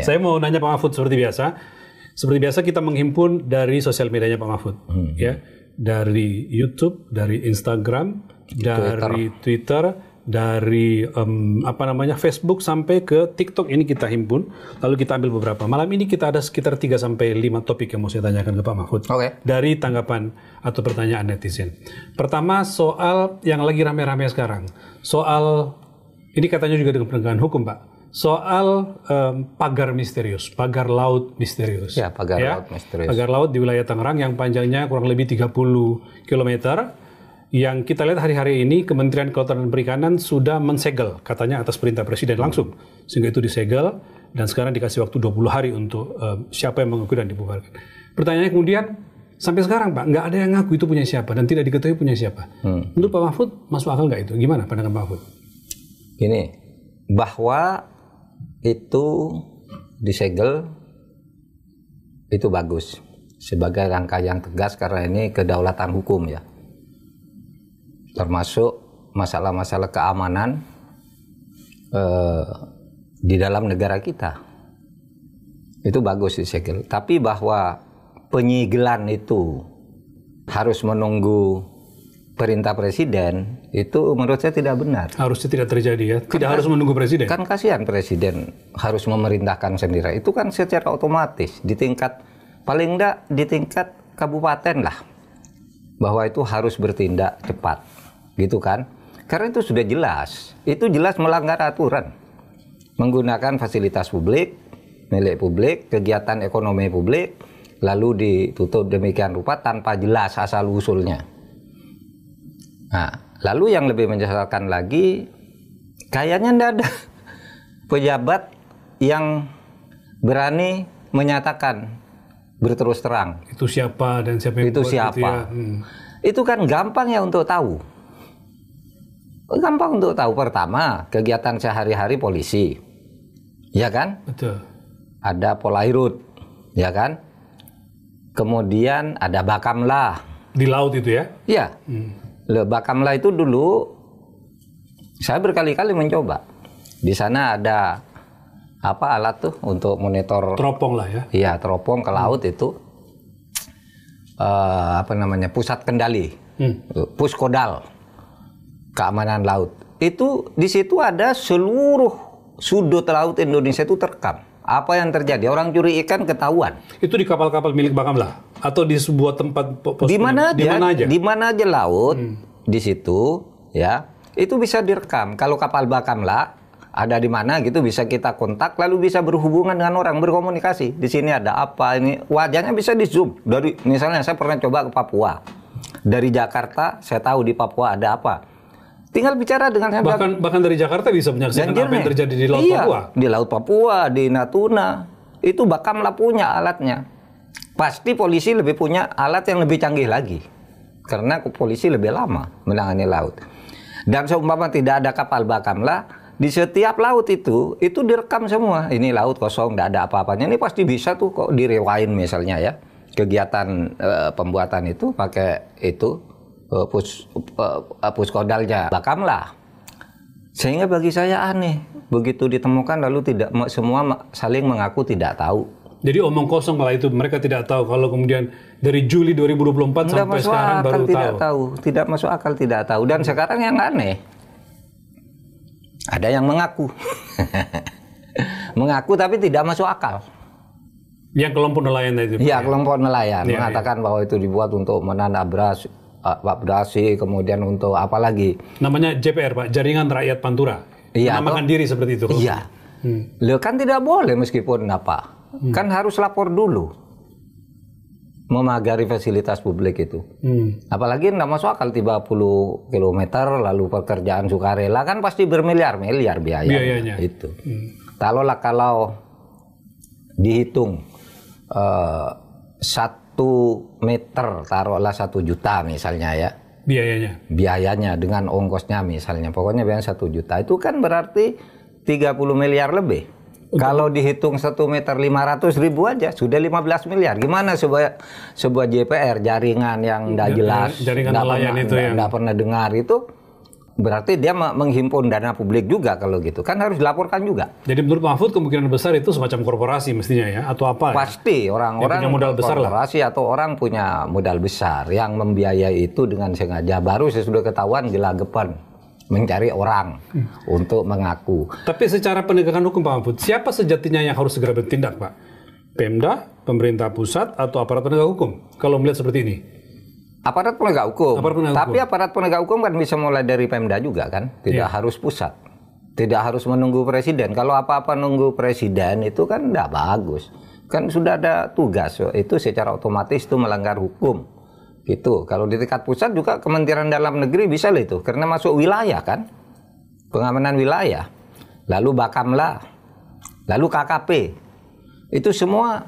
Saya mau nanya Pak Mahfud seperti biasa. Seperti biasa kita menghimpun dari sosial medianya Pak Mahfud, ya, dari YouTube, dari Instagram, dari Twitter, dari Facebook sampai ke TikTok ini kita himpun. Lalu kita ambil beberapa. Malam ini kita ada sekitar 3-5 topik yang mau saya tanyakan ke Pak Mahfud. Dari tanggapan atau pertanyaan netizen. Pertama soal yang lagi rame-rame sekarang. Soal ini katanya juga dengan penegakan hukum, Pak. Soal pagar misterius, pagar laut misterius. Ya, pagar laut misterius. Pagar laut di wilayah Tangerang yang panjangnya kurang lebih 30 km. Yang kita lihat hari-hari ini Kementerian Kelautan dan Perikanan sudah mensegel, katanya atas perintah Presiden langsung. Sehingga itu disegel dan sekarang dikasih waktu 20 hari untuk siapa yang mengaku dan dibubarkan. Pertanyaannya kemudian, sampai sekarang Pak, nggak ada yang ngaku itu punya siapa dan tidak diketahui punya siapa. Menurut Pak Mahfud, masuk akal nggak itu? Gimana pandangan Pak Mahfud? Ini, bahwa itu disegel itu bagus sebagai langkah yang tegas karena ini kedaulatan hukum ya, termasuk masalah-masalah keamanan di dalam negara kita, itu bagus disegel. Tapi bahwa penyegelan itu harus menunggu perintah Presiden, itu menurut saya tidak benar. Harusnya tidak terjadi ya, tidak harus menunggu Presiden. Kan kasihan Presiden harus memerintahkan sendiri. Itu kan secara otomatis di tingkat, paling enggak di tingkat kabupaten lah, bahwa itu harus bertindak cepat, gitu kan? Karena itu sudah jelas, itu jelas melanggar aturan, menggunakan fasilitas publik, milik publik, kegiatan ekonomi publik, lalu ditutup demikian rupa tanpa jelas asal usulnya. Nah, lalu yang lebih menyesalkan lagi, kayaknya tidak ada pejabat yang berani menyatakan berterus terang. Itu siapa dan siapa yang itu siapa? Gitu ya. Itu kan gampang ya untuk tahu. Gampang untuk tahu. Pertama, kegiatan sehari-hari polisi, ya kan? Betul. Ada Polairut, ya kan? Kemudian ada Bakamla. Di laut itu ya? Iya. Bakamla itu dulu saya berkali-kali mencoba. Di sana ada apa alat tuh untuk monitor teropong lah ya? Iya, teropong ke laut itu pusat kendali, Puskodal keamanan laut. Itu di situ ada seluruh sudut laut Indonesia itu terekam. Apa yang terjadi? Orang curi ikan ketahuan. Itu di kapal-kapal milik Bakamla atau di sebuah tempat di mana aja? Di mana aja laut di situ ya. Itu bisa direkam. Kalau kapal Bakamla ada di mana gitu bisa kita kontak lalu bisa berhubungan dengan orang, berkomunikasi. Di sini ada apa ini? Wajahnya bisa di zoom. Dari misalnya saya pernah coba ke Papua. Dari Jakarta saya tahu di Papua ada apa. Tinggal bicara dengan saya. Bahkan dari Jakarta bisa menyaksikan apa yang terjadi di Laut Papua. Di Laut Papua, di Natuna. Itu Bakamla punya alatnya. Pasti polisi lebih punya alat yang lebih canggih lagi. Karena polisi lebih lama menangani laut. Dan seumpama tidak ada kapal Bakamla, di setiap laut itu direkam semua. Ini laut kosong, tidak ada apa-apanya. Ini pasti bisa tuh kok direwain misalnya ya. Kegiatan pembuatan itu pakai itu. Puskodalnya Bakamla. Sehingga bagi saya aneh, begitu ditemukan lalu tidak semua saling mengaku tidak tahu. Jadi omong kosong malah itu, mereka tidak tahu kalau kemudian dari Juli 2024 sampai sekarang baru tahu. Tidak masuk akal, tidak tahu. Dan sekarang yang aneh, ada yang mengaku. Mengaku tapi tidak masuk akal. Yang kelompok nelayan itu. Iya, kelompok nelayan mengatakan bahwa itu dibuat untuk menanam beras, kemudian untuk apa lagi? Namanya JPR, Pak, Jaringan Rakyat Pantura. Iya, menamakan diri seperti itu. Iya. Loh, kan tidak boleh meskipun apa. Kan harus lapor dulu. Memagari fasilitas publik itu. Apalagi tidak masuk akal 30 km lalu pekerjaan sukarela kan pasti bermiliar-miliar biayanya. Itu. Kalau dihitung 1 meter taruhlah 1 juta misalnya ya biayanya dengan ongkosnya misalnya pokoknya biaya 1 juta itu kan berarti 30 miliar lebih. Kalau dihitung 1 meter 500 ribu aja sudah 15 miliar. Gimana sebuah JPR jaringan yang tidak jelas, jaringan nelayan itu yang tidak pernah dengar itu berarti dia menghimpun dana publik juga kalau gitu. Kan harus dilaporkan juga. Jadi menurut Mahfud kemungkinan besar itu semacam korporasi mestinya ya, atau apa? Pasti orang-orang punya modal besar korporasi lah. Atau orang punya modal besar yang membiayai itu dengan sengaja. Baru sesudah ketahuan gelagapan mencari orang untuk mengaku. Tapi secara penegakan hukum Pak Mahfud, siapa sejatinya yang harus segera bertindak Pak? Pemda, pemerintah pusat, atau aparat penegak hukum? Kalau melihat seperti ini. Aparat penegak hukum. Tapi hukum. aparat penegak hukum kan bisa mulai dari Pemda juga kan, tidak harus pusat, tidak harus menunggu presiden. Kalau apa-apa nunggu presiden itu kan tidak bagus. Kan sudah ada tugas, itu secara otomatis itu melanggar hukum. Gitu. Kalau di tingkat pusat juga Kementerian Dalam Negeri bisa lah itu, karena masuk wilayah kan, pengamanan wilayah. Lalu Bakamla, lalu KKP, itu semua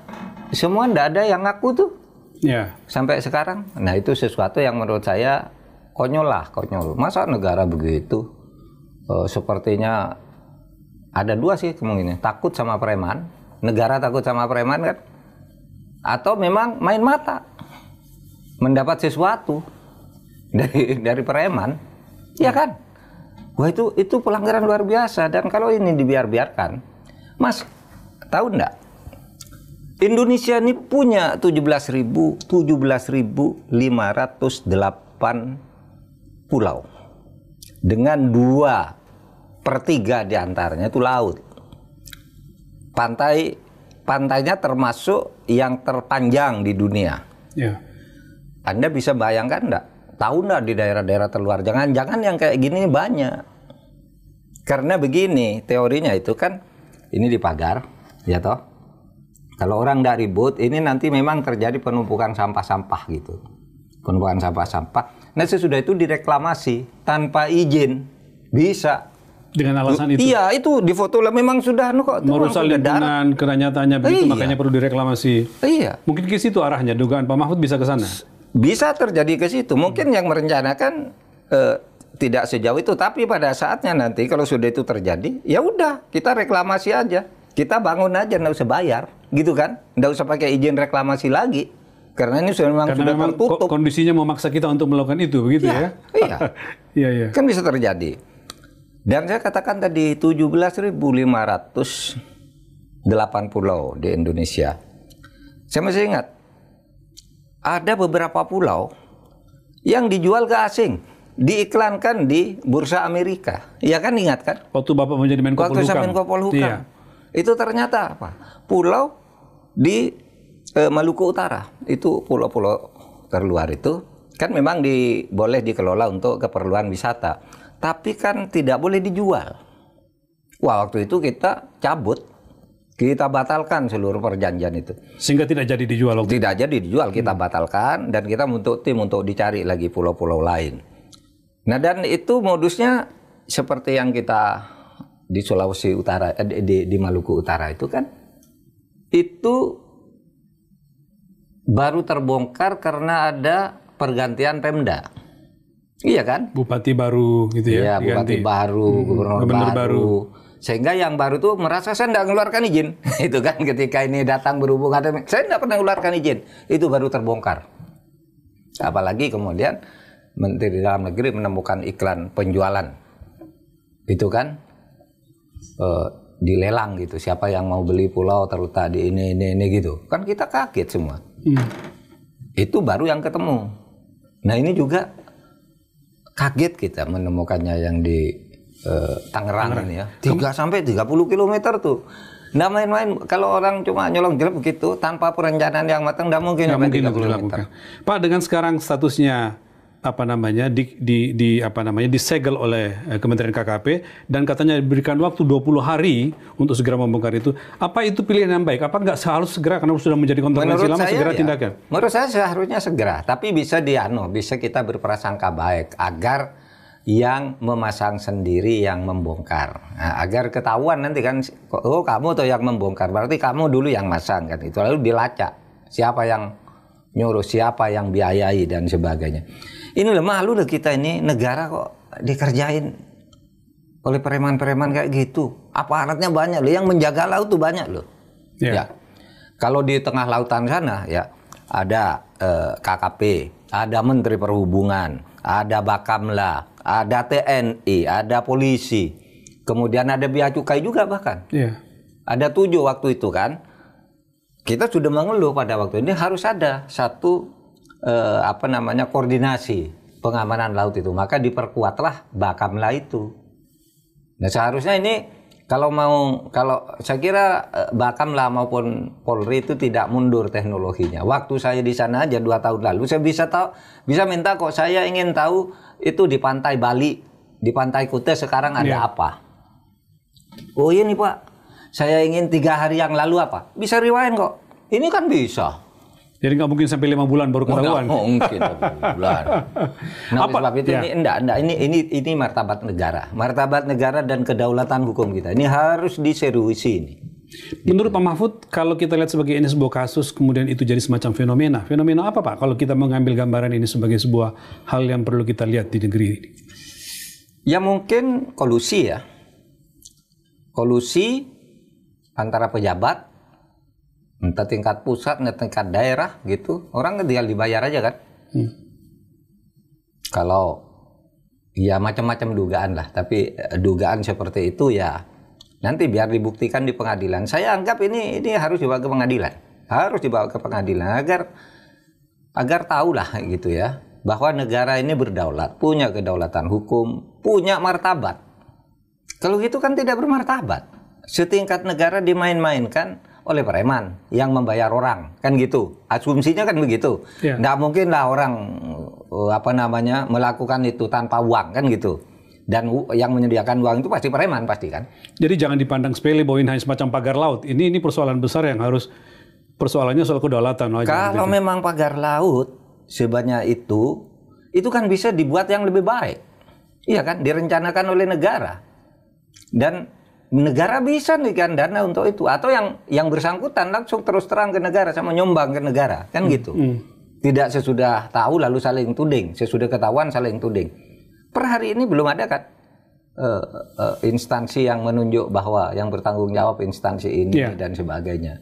tidak ada yang ngaku tuh. Ya. Sampai sekarang. Nah itu sesuatu yang menurut saya konyol. Masa negara begitu? Sepertinya ada dua sih kemungkinan. Takut sama preman. Negara takut sama preman kan? Atau memang main mata. Mendapat sesuatu dari preman. Ya kan? Wah itu pelanggaran luar biasa. Dan kalau ini dibiarkan. Mas, tahu enggak? Indonesia ini punya 17.508 pulau dengan 2/3 diantaranya itu laut. Pantainya termasuk yang terpanjang di dunia. Ya. Anda bisa bayangkan enggak? Tahu enggak di daerah-daerah terluar? Jangan yang kayak gini banyak. Karena begini teorinya itu kan ini dipagar, ya toh. Kalau orang tidak ribut, ini nanti memang terjadi penumpukan sampah-sampah gitu. Penumpukan sampah-sampah. Nah sesudah itu direklamasi tanpa izin. Bisa. Dengan alasan itu? Iya, itu di foto lah memang sudah. Merusak lingkungan, kenyataannya begitu, makanya perlu direklamasi. Iya. Mungkin ke situ arahnya, dugaan Pak Mahfud bisa ke sana? Bisa terjadi ke situ. Mungkin yang merencanakan tidak sejauh itu. Tapi pada saatnya nanti kalau sudah itu terjadi, ya udah kita reklamasi aja. Kita bangun aja, nggak usah bayar, gitu kan? Nggak usah pakai izin reklamasi lagi, karena ini sudah memang tertutup. Kondisinya memaksa kita untuk melakukan itu, begitu ya? Iya, iya. Kan bisa terjadi. Dan saya katakan tadi 17.508 pulau di Indonesia. Saya masih ingat, ada beberapa pulau yang dijual ke asing, diiklankan di Bursa Amerika. Iya kan, ingat kan? Waktu Bapak menjadi Menko Polhukam. Waktu saya Menko Polhukam. Iya. Itu ternyata apa? Pulau di Maluku Utara. Itu pulau-pulau terluar itu kan memang boleh dikelola untuk keperluan wisata. Tapi kan tidak boleh dijual. Wah, waktu itu kita cabut. Kita batalkan seluruh perjanjian itu. Sehingga tidak jadi dijual? Tidak jadi dijual, kita batalkan. Dan kita membentuk tim untuk dicari lagi pulau-pulau lain. Nah, dan itu modusnya seperti yang kita di Sulawesi Utara, di Maluku Utara itu kan, itu baru terbongkar karena ada pergantian Pemda. Iya kan? Bupati baru gitu ya? Iya, bupati baru, gubernur baru. Sehingga yang baru tuh merasa saya tidak mengeluarkan izin. Itu kan ketika ini datang berhubungan, saya tidak pernah mengeluarkan izin. Itu baru terbongkar. Apalagi kemudian Menteri Dalam Negeri menemukan iklan penjualan. Itu kan dilelang gitu, siapa yang mau beli pulau terletak di ini gitu. Kan kita kaget semua. Itu baru yang ketemu. Nah ini juga kaget kita menemukannya yang di Tangerang ini ya. 3-30 km tuh. Nggak main-main. Kalau orang cuma nyolong jelek begitu tanpa perencanaan yang matang, nggak mungkin. Nggak mungkin itu dilakukan. Pak, dengan sekarang statusnya disegel oleh Kementerian KKP dan katanya diberikan waktu 20 hari untuk segera membongkar itu. Apa itu pilihan yang baik? Apa nggak harus segera karena sudah menjadi kontroversi lama segera tindakan? Menurut saya seharusnya segera, tapi bisa bisa kita berprasangka baik agar yang memasang sendiri yang membongkar. Nah, agar ketahuan nanti kan, oh kamu tuh yang membongkar, berarti kamu dulu yang masang kan itu. Lalu dilacak siapa yang nyuruh, siapa yang biayai dan sebagainya. Ini malu loh kita ini, negara kok dikerjain oleh preman-preman kayak gitu. Aparatnya banyak loh, yang menjaga laut tuh banyak loh. Ya. Kalau di tengah lautan sana ya ada KKP, ada Menteri Perhubungan, ada Bakamla, ada TNI, ada polisi, kemudian ada bea cukai juga bahkan. Iya. Ada 7 waktu itu kan. Kita sudah mengeluh pada waktu ini harus ada satu koordinasi pengamanan laut itu. Maka diperkuatlah Bakamla itu. Nah seharusnya ini kalau saya kira Bakamla maupun Polri itu tidak mundur teknologinya. Waktu saya di sana aja 2 tahun lalu saya bisa minta kok, saya ingin tahu itu di pantai Bali, di pantai Kute sekarang ada apa. Oh ini Pak, saya ingin 3 hari yang lalu apa? Bisa rewind kok. Ini kan bisa. Jadi nggak mungkin sampai 5 bulan baru ketahuan. Nggak mungkin 5 bulan. Nah, sebab itu ini martabat negara. Martabat negara dan kedaulatan hukum kita. Ini harus diseruisi ini. Menurut Pak Mahfud, kalau kita lihat sebagai ini sebuah kasus, kemudian itu jadi semacam fenomena. Fenomena apa Pak? Kalau kita mengambil gambaran ini sebagai sebuah hal yang perlu kita lihat di negeri ini. Ya mungkin kolusi ya. Kolusi antara pejabat, entah tingkat pusat, entah tingkat daerah gitu. Orang tinggal dibayar aja kan. Kalau ya macam-macam dugaan lah. Tapi dugaan seperti itu ya nanti biar dibuktikan di pengadilan. Saya anggap ini harus dibawa ke pengadilan. Harus dibawa ke pengadilan agar tahulah gitu ya. Bahwa negara ini berdaulat, punya kedaulatan hukum, punya martabat. Kalau gitu kan tidak bermartabat. Setingkat negara dimain-mainkan oleh preman yang membayar orang, kan gitu. Asumsinya kan begitu. Nggak mungkin lah orang melakukan itu tanpa uang, kan gitu. Dan yang menyediakan uang itu pasti preman, pasti kan. Jadi jangan dipandang sepele bahwa ini hanya semacam pagar laut. Ini persoalan besar yang harus, persoalannya soal kedaulatan. Kalau memang pagar laut sebanyak itu kan bisa dibuat yang lebih baik. Iya kan, direncanakan oleh negara. Dan negara bisa memberikan dana untuk itu, atau yang bersangkutan langsung terus terang ke negara sama nyumbang ke negara, kan gitu. Tidak sesudah tahu lalu saling tuding, sesudah ketahuan saling tuding. Per hari ini belum ada kan instansi yang menunjuk bahwa yang bertanggung jawab instansi ini dan sebagainya.